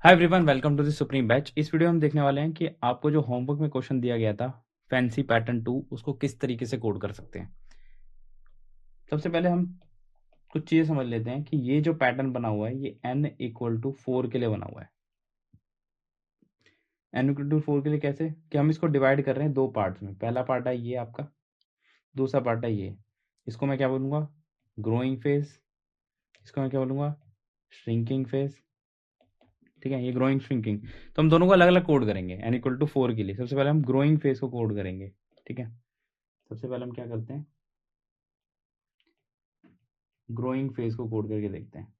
Hi everyone, welcome to the supreme batch. इस video में हम देखने वाले हैं कि आपको जो होमवर्क में क्वेश्चन दिया गया था फैंसी पैटर्न 2 उसको किस तरीके से कोड कर सकते हैं। सबसे पहले हम कुछ चीज़ें समझ लेते हैं कि ये जो पैटर्न बना हुआ है ये n इक्वल टू 4 के लिए बना हुआ है। n इक्वल टू 4 के लिए कैसे कि हम इसको डिवाइड कर रहे हैं दो पार्ट्स में। पहला पार्ट है ये आपका, दूसरा पार्ट है ये। इसको मैं क्या बोलूँगा? Growing phase. इसको मैं क्या बोलूँगा? Shrinking phase. ठीक है, ये ग्रोइंग श्रिंकिंग। तो हम दोनों को अलग अलग कोड करेंगे n इक्वल टू 4 के लिए। सबसे पहले हम ग्रोइंग फेज को कोड करेंगे। ठीक है, सबसे पहले हम क्या करते हैं, ग्रोइंग फेज को कोड करके देखते हैं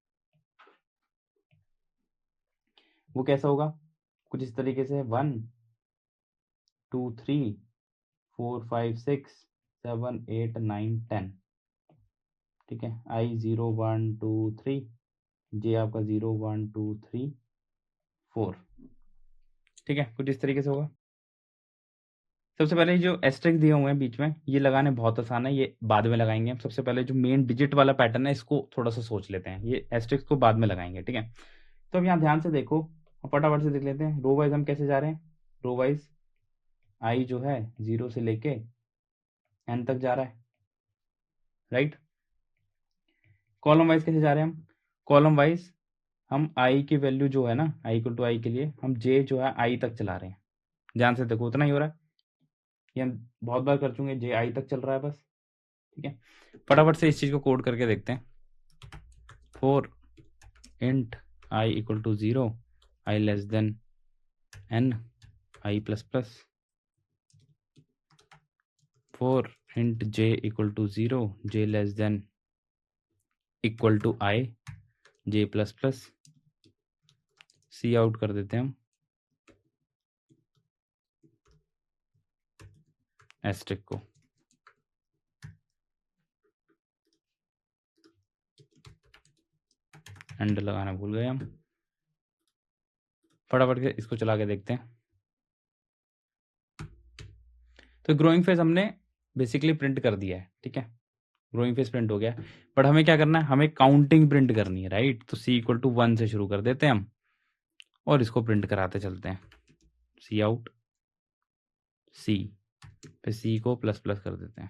वो कैसा होगा। कुछ इस तरीके से 1 2 3 4 5 6 7 8 9 10। ठीक है, आई 0 1 2 3, जे आपका 0 1 2 3 4। ठीक है, कुछ इस तरीके से होगा। सबसे पहले जो एस्टेरिस्क दिए हुए हैं बीच में, ये लगाने बहुत आसान है, ये बाद में लगाएंगे हम। सबसे पहले जो मेन डिजिट वाला पैटर्न है इसको थोड़ा सा सोच लेते हैं, ये एस्टेरिस्क को बाद में लगाएंगे। ठीक है, तो अब यहाँ ध्यान से देखो, फटाफट से देख लेते हैं। रो वाइज हम कैसे जा रहे हैं? रो वाइज आई जो है 0 से लेके एन तक जा रहा है, राइट। कॉलम वाइज कैसे जा रहे हैं हम? कॉलम वाइज हम आई की वैल्यू जो है ना, आई इक्वल टू आई के लिए हम जे जो है आई तक चला रहे हैं। ध्यान से देखो, उतना ही हो रहा है, ये हम बहुत बार कर चुके हैं, जे आई तक चल रहा है बस। ठीक है, फटाफट से इस चीज को कोड करके देखते हैं। For int I equal to 0, I less than N, I plus plus. 4 int J equal to 0, J less than equal to I, J plus plus. C out कर देते हैं हम एस्ट्रिक को। एंड लगाना भूल गए हम। फटाफट के इसको चला के देखते हैं। तो ग्रोइंग फेज हमने बेसिकली प्रिंट कर दिया है। ठीक है, ग्रोइंग फेज प्रिंट हो गया, बट हमें क्या करना है, हमें काउंटिंग प्रिंट करनी है, राइट। तो सी इक्वल टू 1 से शुरू कर देते हैं हम और इसको प्रिंट कराते चलते हैं। सी आउट सी, फिर सी को प्लस प्लस कर देते हैं।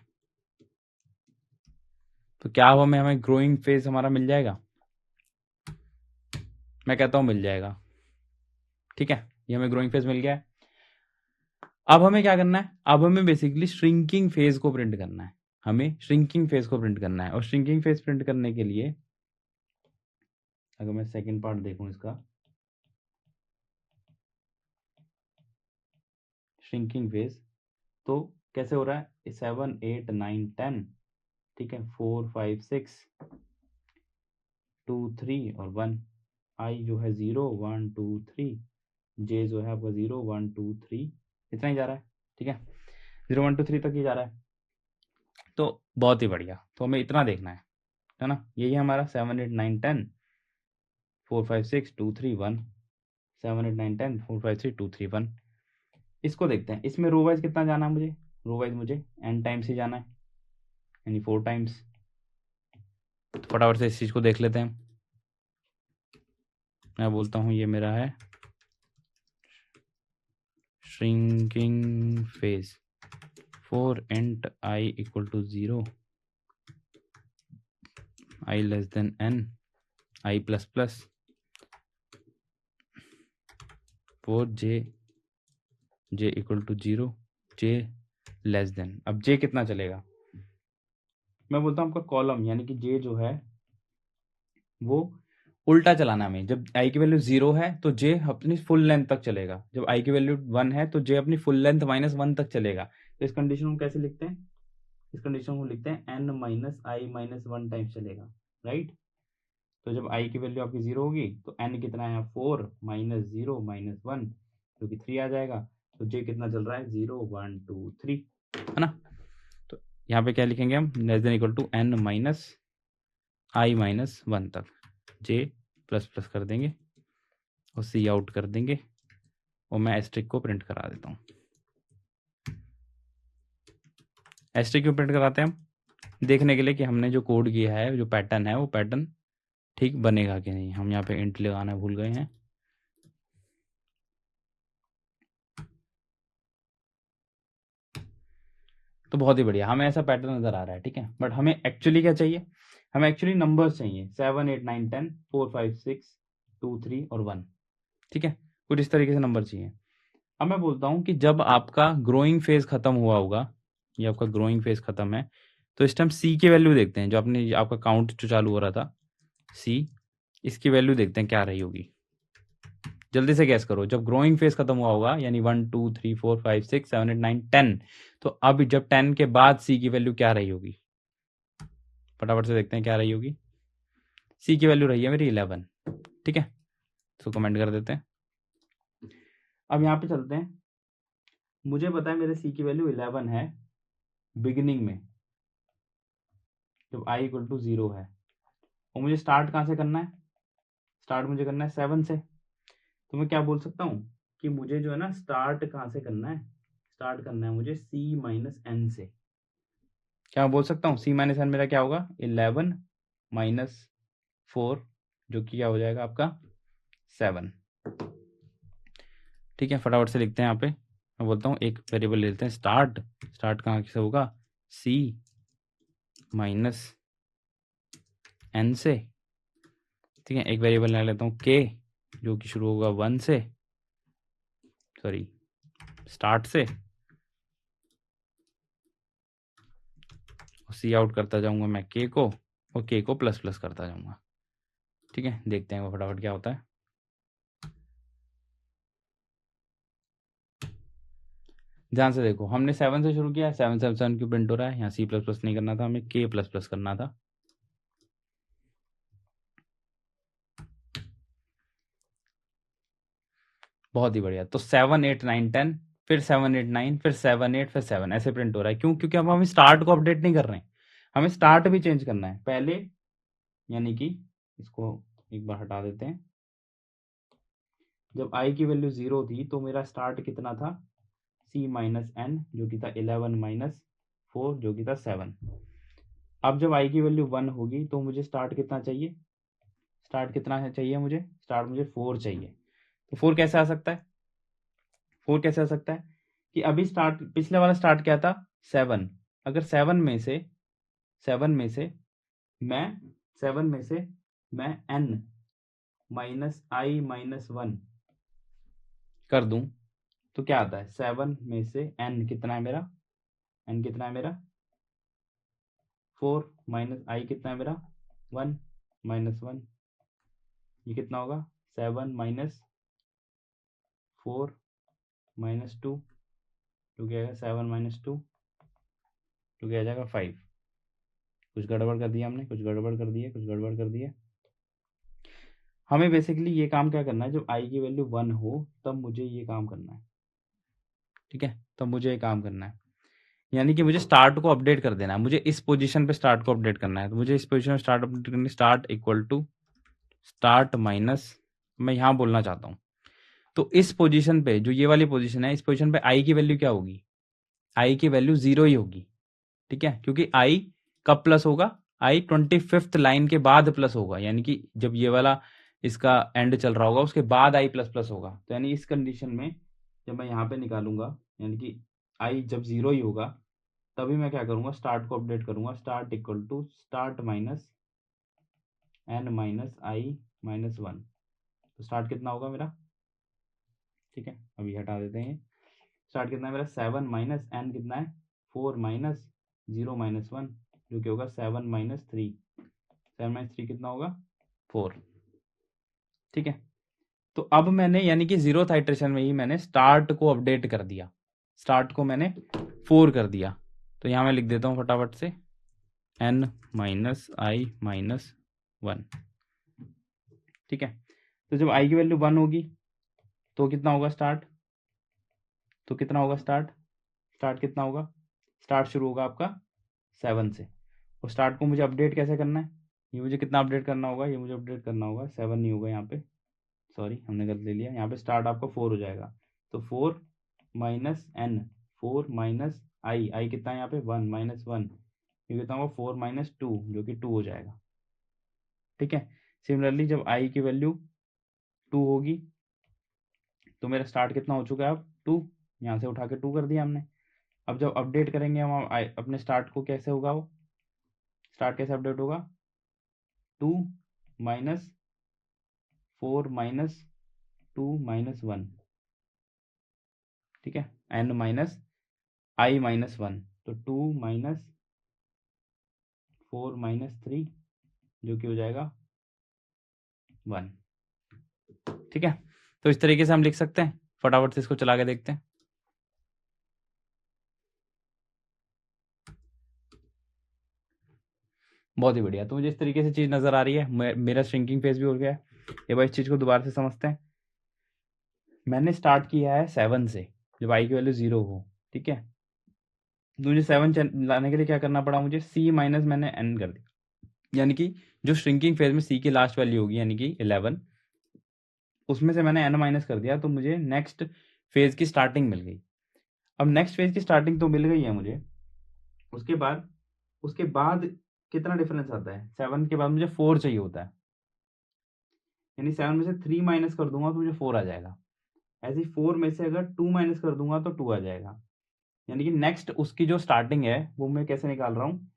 तो क्या अब हमें ग्रोइंग फेज हमारा मिल जाएगा? मैं कहता हूं मिल जाएगा। ठीक है, ये हमें ग्रोइंग फेज मिल गया है। अब हमें क्या करना है? अब हमें बेसिकली श्रिंकिंग फेज को प्रिंट करना है। हमें श्रिंकिंग फेज को प्रिंट करना है, और श्रिंकिंग फेज प्रिंट करने के लिए अगर मैं सेकंड पार्ट देखूं इसका, श्रिंकिंग फेज तो कैसे हो रहा है? 7 8 9 10। ठीक है, 4 5 6 2 3 और 1। आई जो है 0 1 2 3, जे जो है आपका 0 1 2 3, इतना ही जा रहा है। ठीक है, 0 1 2 3 तक ही जा रहा है। तो बहुत ही बढ़िया, तो हमें इतना देखना है ना। यही है हमारा 7 8 9 10 4 5 6 2 3 1। 7 8 9 10 4 5 6 2 3 1। इसको देखते हैं, इसमें रो वाइज कितना जाना है मुझे? रो वाइज मुझे एन टाइम्स ही जाना है, यानी 4 टाइम्स। तो फटाफट से इस चीज को देख लेते हैं। मैं बोलता हूं ये मेरा है shrinking phase. 4 int I equal to 0, I less than N, I plus plus. 4 J equal to 0, J less than. अब जे कितना चलेगा? मैं बोलता हूं आपका कॉलम, यानी कि जे जो है वो उल्टा चलाना हमें। जब आई की वैल्यू 0 है तो जे अपनी फुल लेंथ तक चलेगा, जब आई की वैल्यू 1 है तो जे अपनी फुल लेंथ -1 तक चलेगा। तो इस कंडीशन को कैसे लिखते हैं? इस कंडीशन को लिखते हैं N minus I minus 1 times चलेगा, राइट। तो जब आई की वैल्यू आपकी 0 होगी तो एन कितना है? 4 माइनस 0 माइनस 1 जो कि 3 आ जाएगा। तो जे कितना चल रहा है? 0 1 2 3, है ना। तो यहाँ पे क्या लिखेंगे हम? Less than equal to N minus I minus 1 तक, जे प्लस प्लस कर देंगे और सी आउट कर देंगे, और मैं एस्ट्रिक को प्रिंट करा देता हूँ। एस्ट्रिक क्यों प्रिंट कराते हैं हम? देखने के लिए कि हमने जो कोड किया है, जो पैटर्न है, वो पैटर्न ठीक बनेगा कि नहीं। हम यहाँ पे इंट लगाना भूल गए हैं, तो बहुत ही बढ़िया, हमें ऐसा पैटर्न नजर आ रहा है, ठीक है। बट हमें एक्चुअली क्या चाहिए, हमें एक्चुअली नंबर्स चाहिए 7 8 9 10 4 5 6 2 3 और 1, ठीक है। कुछ इस तरीके से नंबर चाहिए। अब मैं बोलता हूँ कि जब आपका ग्रोइंग फेज खत्म हुआ होगा, ये आपका ग्रोइंग फेज खत्म है, तो इस टाइम सी की वैल्यू देखते हैं, जो आपने आपका काउंट जो चालू हो रहा था सी, इसकी वैल्यू देखते हैं क्या रही होगी। जल्दी से गैस करो, जब ग्रोइंग फेज खत्म हुआ होगा, यानी 1 2 3 4 5 6 7 8 9 10, तो अब जब 10 के बाद सी की वैल्यू क्या रही होगी, फटाफट से देखते हैं क्या रही होगी। सी की वैल्यू रही है मेरी 11, ठीक है। इसको कमेंट कर देते हैं। अब यहाँ पे चलते हैं, मुझे पता है मेरे सी की वैल्यू 11 है बिगिनिंग में, जब आई इक्वल टू 0 है, और मुझे स्टार्ट कहाँ से करना है, स्टार्ट मुझे करना है 7 से। तो मैं क्या बोल सकता हूँ कि मुझे जो है ना स्टार्ट कहाँ से करना है, स्टार्ट करना है मुझे सी माइनस एन से। क्या बोल सकता हूँ, सी माइनस एन मेरा क्या होगा, 11 माइनस 4, जो कि क्या हो जाएगा आपका 7, ठीक है। फटाफट से लिखते हैं यहाँ पे, मैं बोलता हूँ एक वेरिएबल ले लेते हैं स्टार्ट, स्टार्ट कहाँ से होगा, सी माइनस एन से, ठीक है। एक वेरिएबल ले लेता हूँ के, जो कि शुरू होगा 1 से, सॉरी स्टार्ट से, सी आउट करता जाऊंगा मैं के को, और के को प्लस प्लस करता जाऊंगा, ठीक है। देखते हैं वो फटाफट क्या होता है। ध्यान से देखो, हमने 7 से शुरू किया, 7 7 7 क्यों प्रिंट हो रहा है, यहाँ सी प्लस प्लस नहीं करना था, हमें के प्लस प्लस करना था। बहुत ही बढ़िया। तो 7 8 9 10, फिर 7 8 9, फिर 7 8, फिर 7, ऐसे प्रिंट हो रहा है। क्यों, क्योंकि अब हम स्टार्ट को अपडेट नहीं कर रहे हैं, हमें स्टार्ट भी चेंज करना है पहले, यानी कि इसको एक बार हटा देते हैं। जब आई की वैल्यू 0 थी तो मेरा स्टार्ट कितना था, सी माइनस एन, जो कि था 11 माइनस 4, जो कि था 7। अब जब आई की वैल्यू 1 होगी तो मुझे स्टार्ट कितना चाहिए, स्टार्ट कितना है चाहिए मुझे, स्टार्ट मुझे 4 चाहिए। तो 4 कैसे आ सकता है, 4 कैसे आ सकता है कि अभी स्टार्ट, पिछले वाला स्टार्ट क्या था 7, अगर 7 में से मैं 7 में से मैं n माइनस आई माइनस 1 कर दूं, तो क्या आता है, 7 में से n कितना है मेरा, n कितना है मेरा 4, माइनस आई कितना है मेरा 1 माइनस 1, ये कितना होगा 7 माइनस 4 माइनस 2, तो क्या आएगा 7 माइनस 2, तो क्या आ जाएगा 5। कुछ गड़बड़ कर दिया हमने, कुछ गड़बड़ कर दिया, कुछ गड़बड़ कर दिया। हमें बेसिकली ये काम क्या करना है, जब आई की वैल्यू 1 हो तब मुझे ये काम करना है, ठीक है। तब मुझे ये काम करना है, यानी कि मुझे स्टार्ट को अपडेट कर देना है, मुझे इस पोजीशन पे स्टार्ट को अपडेट करना है। तो मुझे इस पोजीशन में स्टार्ट अपडेट करनी, start equal to start minus, मैं यहाँ बोलना चाहता हूँ, तो इस पोजीशन पे, जो ये वाली पोजीशन है, इस पोजीशन पे आई की वैल्यू क्या होगी, आई की वैल्यू 0 ही होगी, ठीक है। क्योंकि आई कब प्लस होगा, आई 25th लाइन के बाद प्लस होगा, यानी कि जब ये वाला इसका एंड चल रहा होगा उसके बाद आई प्लस प्लस होगा। तो यानी इस कंडीशन में जब मैं यहाँ पे निकालूंगा, यानी कि आई जब 0 ही होगा, तभी मैं क्या करूंगा, स्टार्ट को अपडेट करूंगा, start equal to start minus N minus I minus 1। तो स्टार्ट कितना होगा मेरा, ठीक है, अभी हटा देते हैं। स्टार्ट कितना है मेरा 7 माइनस एन कितना है 4 माइनस 0 माइनस 1, जो कि होगा 7 माइनस 3, 7 माइनस 3 कितना होगा 4, ठीक है। तो अब मैंने, यानी कि 0th आइट्रेशन में ही मैंने स्टार्ट को अपडेट कर दिया, स्टार्ट को मैंने 4 कर दिया। तो यहाँ मैं लिख देता हूँ फटाफट से n माइनस आई माइनस 1, ठीक है। तो जब आई की वैल्यू 1 होगी तो कितना होगा स्टार्ट, तो कितना होगा स्टार्ट, स्टार्ट कितना होगा, स्टार्ट शुरू होगा आपका 7 से, और स्टार्ट को मुझे अपडेट कैसे करना है, ये मुझे कितना अपडेट करना होगा, ये मुझे अपडेट करना होगा 7 नहीं होगा यहाँ पे, सॉरी हमने गलत ले लिया, यहाँ पे स्टार्ट आपका 4 हो जाएगा। तो 4 माइनस एन, 4 माइनस आई कितना है यहाँ पे 1 माइनस 1, ये कितना होगा 4 माइनस 2, जो कि 2 हो जाएगा, ठीक है। सिमिलरली जब आई की वैल्यू 2 होगी तो मेरा स्टार्ट कितना हो चुका है अब 2, यहाँ से उठा के 2 कर दिया हमने, अब जब अपडेट करेंगे हम अपने स्टार्ट को, कैसे होगा वो स्टार्ट कैसे अपडेट होगा, 2 माइनस 4 माइनस 2 माइनस 1, ठीक है, n माइनस i माइनस 1, तो 2 माइनस 4 माइनस 3 जो कि हो जाएगा 1, ठीक है। तो इस तरीके से हम लिख सकते हैं, फटाफट से इसको चला के देखते हैं। बहुत ही बढ़िया। तो मुझे इस तरीके से चीज नजर आ रही है, मेरा श्रिंकिंग फेज भी हो गया है। ये बार इस चीज को दोबारा से समझते हैं। मैंने स्टार्ट किया है 7 से, जब आई की वैल्यू 0 हो, ठीक है। तो मुझे 7 लाने के लिए क्या करना पड़ा, मुझे c माइनस मैंने n कर दिया, यानी कि जो श्रिंकिंग फेज में c की लास्ट वैल्यू होगी यानी कि 11, उसमें से मैंने n माइनस कर दिया, तो मुझे नेक्स्ट फेज की स्टार्टिंग मिल गई। अब नेक्स्ट फेज की स्टार्टिंग तो मिल गई है मुझे, उसके बाद कितना डिफरेंस आता है, 7 के बाद मुझे 4 चाहिए होता है, यानी 7 में से 3 माइनस कर दूंगा तो मुझे 4 आ जाएगा। ऐसे ही 4 में से अगर 2 माइनस कर दूंगा तो 2 आ जाएगा, यानी कि नेक्स्ट उसकी जो स्टार्टिंग है वो मैं कैसे निकाल रहा हूँ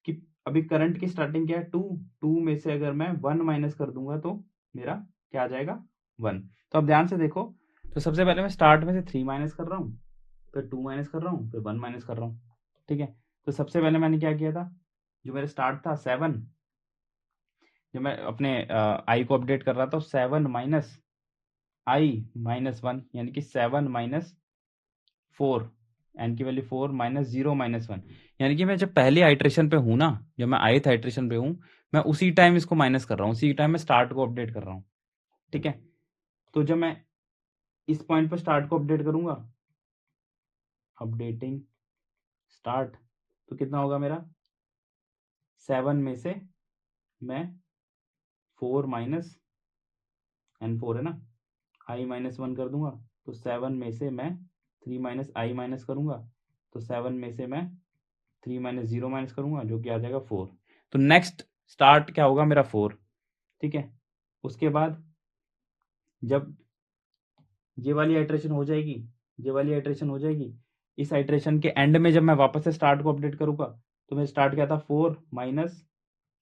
कि अभी करंट की स्टार्टिंग क्या है, 2, 2 में से अगर मैं 1 माइनस कर दूंगा तो मेरा क्या आ जाएगा, 1। तो अब ध्यान से देखो, तो सबसे पहले मैं स्टार्ट में से 3 माइनस कर रहा हूँ, फिर 2 माइनस कर रहा हूँ, फिर 1 माइनस कर रहा हूँ, ठीक है। तो सबसे पहले मैंने क्या किया था, जो मेरा स्टार्ट था 7, जब मैं अपने आई को अपडेट कर रहा था, 7 माइनस आई माइनस 1, यानी कि 7 माइनस 4, एन की वैल्यू 4 माइनस 0 माइनस 1, यानी कि मैं जब पहली आइट्रेशन पे हूँ ना, जब मैं ith आइट्रेशन पे हूँ, मैं उसी टाइम इसको माइनस कर रहा हूँ, उसी टाइम मैं स्टार्ट को अपडेट कर रहा हूँ, ठीक है। तो जब मैं इस पॉइंट पर स्टार्ट को अपडेट करूंगा, अपडेटिंग स्टार्ट, तो कितना होगा मेरा, 7 में से मैं 4 माइनस n4 है ना, i माइनस 1 कर दूंगा, तो 7 में से मैं 3 माइनस आई माइनस करूंगा, तो 7 में से मैं 3 माइनस 0 माइनस करूंगा, जो कि आ जाएगा 4। तो नेक्स्ट स्टार्ट क्या होगा मेरा, 4, ठीक है। उसके बाद जब ये वाली आइट्रेशन हो जाएगी, ये वाली आइट्रेशन हो जाएगी, इस आइट्रेशन के एंड में जब मैं वापस से स्टार्ट को अपडेट करूंगा, तो मैं स्टार्ट क्या था, 4 माइनस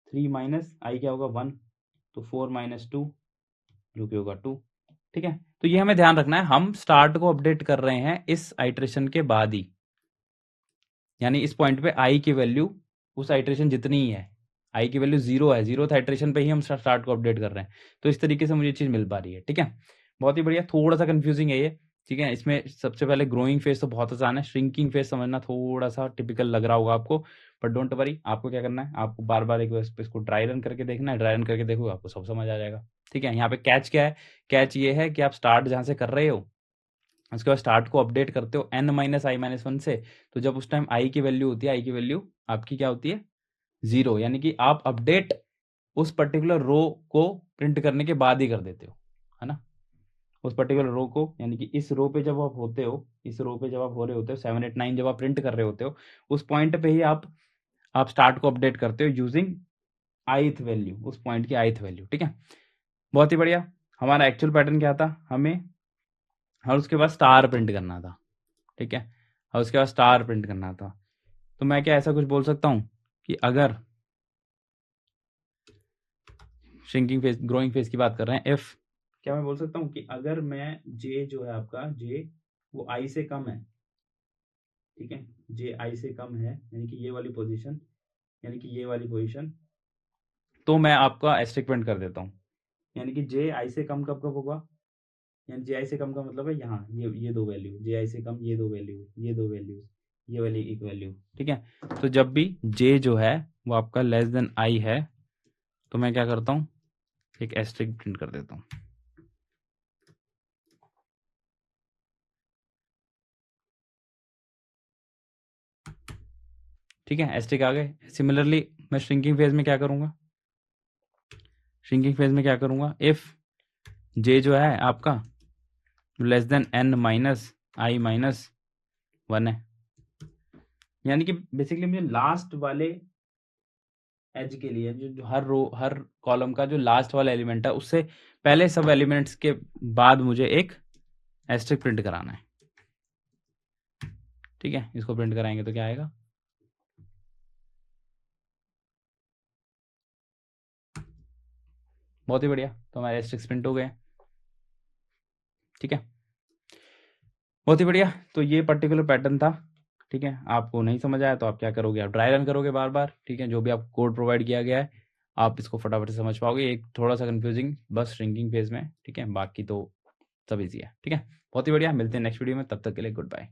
3 माइनस आई क्या होगा, 1, तो 4 माइनस 2 जो कि होगा 2, ठीक है। तो ये हमें ध्यान रखना है, हम स्टार्ट को अपडेट कर रहे हैं इस आइट्रेशन के बाद ही, यानी इस पॉइंट पे आई की वैल्यू उस आइट्रेशन जितनी ही है, आई की वैल्यू 0 है, 0th आइट्रेशन पे ही हम स्टार्ट को अपडेट कर रहे हैं। तो इस तरीके से मुझे चीज मिल पा रही है, ठीक है। बहुत ही बढ़िया। थोड़ा सा कंफ्यूजिंग है ये, ठीक है। इसमें सबसे पहले ग्रोइंग फेज तो बहुत आसान है, श्रिंकिंग फेज समझना थोड़ा सा टिपिकल लग रहा होगा आपको, पर डोंट वरी, आपको क्या करना है, आपको बार बार एक बार इसको ड्राई रन करके देखना है, ड्राई रन करके देखो आपको सब समझ आ जाएगा, ठीक है। यहाँ पे कैच क्या है, कैच ये है कि आप स्टार्ट जहां से कर रहे हो, उसके बाद स्टार्ट को अपडेट करते हो n माइनस आई माइनस 1 से, तो जब उस टाइम आई की वैल्यू होती है, आई की वैल्यू आपकी क्या होती है, 0, यानी कि आप अपडेट उस पर्टिकुलर रो को प्रिंट करने के बाद ही कर देते हो, है ना, उस पर्टिकुलर रो को, यानी कि इस रो पे जब आप होते हो, इस रो पे जब आप हो रहे होते हो, 7 8 9 जब आप प्रिंट कर रहे होते हो, उस पॉइंट पे ही आप स्टार्ट को अपडेट करते हो यूजिंग ith वैल्यू, उस पॉइंट की ith वैल्यू, ठीक है। बहुत ही बढ़िया। हमारा एक्चुअल पैटर्न क्या था, हमें और उसके बाद स्टार प्रिंट करना था, ठीक है, और उसके बाद स्टार प्रिंट करना था। तो मैं क्या ऐसा कुछ बोल सकता हूँ कि अगर श्रिंकिंग फेज ग्रोइंग फेज की बात कर रहे हैं, इफ क्या मैं बोल सकता हूँ कि अगर मैं जे जो है आपका जे वो आई से कम है, ठीक है, जे आई से कम है, यानी कि ये वाली पोजीशन, यानी कि ये वाली पोजीशन, तो मैं आपका एस्ट्रिक प्रिंट कर देता हूँ, यानी कि जे आई से कम कब कब होगा, यानी जे आई से कम का मतलब है यहाँ ये दो वैल्यू, जे आई से कम ये दो वैल्यू, ये दो वैल्यू, ये वाली एक वैल्यू, ठीक है। तो जब भी जे जो है वो आपका लेस देन आई है, तो मैं क्या करता हूँ, एक एस्ट्रिक प्रिंट कर देता हूँ, ठीक है, एस्ट्रिक आ गए। सिमिलरली मैं श्रिंकिंग फेज में क्या करूंगा, श्रिंकिंग फेज में क्या करूंगा, इफ जे जो है आपका less than N minus I minus 1 है, यानी कि बेसिकली मुझे लास्ट वाले एज के लिए जो हर कॉलम का जो लास्ट वाला एलिमेंट है उससे पहले सब एलिमेंट्स के बाद मुझे एक एस्ट्रिक प्रिंट कराना है, ठीक है, इसको प्रिंट कराएंगे तो क्या आएगा, बहुत ही बढ़िया। तो हमारे एस्ट्रिक्स प्रिंट हो गए। ठीक है, बहुत ही बढ़िया। तो ये पर्टिकुलर पैटर्न था। ठीक है, आपको नहीं समझ आया तो आप क्या करोगे, आप ड्राई रन करोगे बार बार। ठीक है, जो भी आपको कोड प्रोवाइड किया गया है आप इसको फटाफट से समझ पाओगे। एक थोड़ा सा कंफ्यूजिंग बस श्रिंकिंग फेज में। ठीक है, बाकी तो सब इजी है। ठीक है, बहुत ही बढ़िया। मिलते हैं नेक्स्ट वीडियो में, तब तक के लिए गुड बाय।